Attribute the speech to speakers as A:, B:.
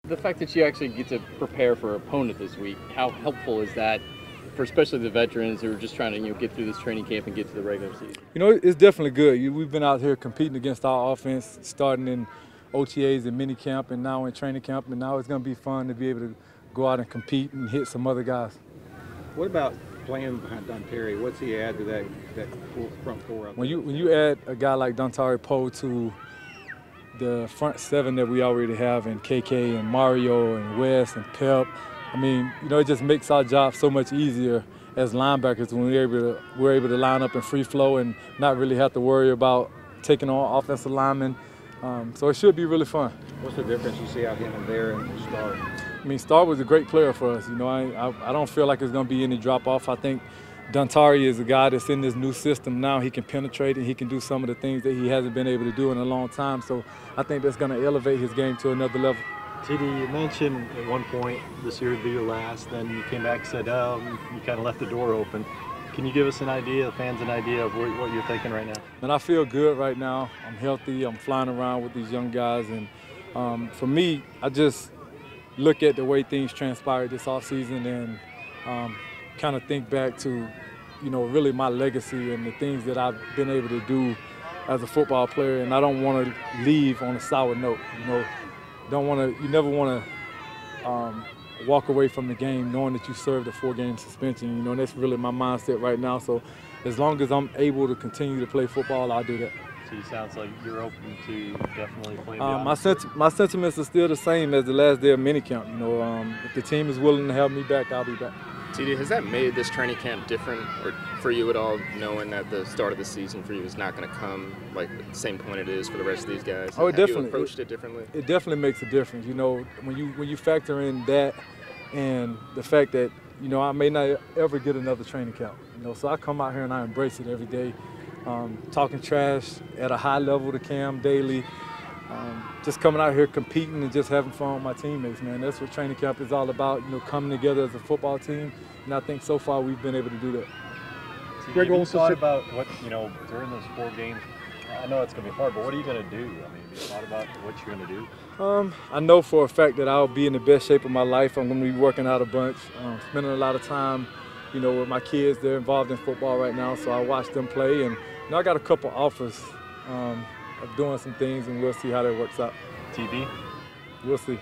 A: The fact that you actually get to prepare for an opponent this week, how helpful is that for especially the veterans who are just trying to get through this training camp and get to the regular season?
B: It's definitely good. We've been out here competing against our offense, starting in OTAs and mini camp, and now in training camp, and now it's going to be fun to be able to go out and compete and hit some other guys.
C: What about playing behind Dontari? What's he add to that front four?
B: When you add a guy like Dontari Poe to the front seven that we already have in KK and Mario and Wes and Pep, I mean, it just makes our job so much easier as linebackers when we're able to line up in free flow and not really have to worry about taking on offensive linemen. So it should be really fun.
C: What's the difference you see out here and there and Star?
B: I mean, Star was a great player for us. I don't feel like there's going to be any drop-off. I think Dontari is a guy that's in this new system now. He can penetrate and he can do some of the things that he hasn't been able to do in a long time. So I think that's going to elevate his game to another level.
D: TD, you mentioned at one point this year would be your last, then you came back and said, you kind of left the door open. Can you give us an idea, the fans an idea of what you're thinking right now?
B: And I feel good right now. I'm healthy. I'm flying around with these young guys. And for me, I just look at the way things transpired this offseason and kind of think back to, really my legacy and the things that I've been able to do as a football player. And I don't want to leave on a sour note. You never want to walk away from the game knowing that you served a 4-game suspension. And that's really my mindset right now. So as long as I'm able to continue to play football, I'll do that.
D: So it sounds like you're open to definitely playing
B: my sentiments are still the same as the last day of minicamp. If the team is willing to have me back, I'll be back.
E: TD, has that made this training camp different or for you at all, knowing that the start of the season for you is not going to come like the same point it is for the rest of these guys?
B: Oh,
E: have
B: definitely.
E: You approached it differently?
B: It definitely makes a difference. When you factor in that and the fact that, I may not ever get another training camp. So I come out here and I embrace it every day. Talking trash at a high level to Cam daily, just coming out here competing and just having fun with my teammates, man. That's what training camp is all about, coming together as a football team, and I think so far we've been able to do that.
D: Greg, have you thought about what, during those 4 games, I know it's going to be hard, but what are you going to do? I mean, have you thought about what you're going to do?
B: I know for a fact that I'll be in the best shape of my life. I'm going to be working out a bunch, spending a lot of time, with my kids. They're involved in football right now, so I watch them play, and I got a couple offers of doing some things, and we'll see how that works out.
D: TD?
B: We'll see.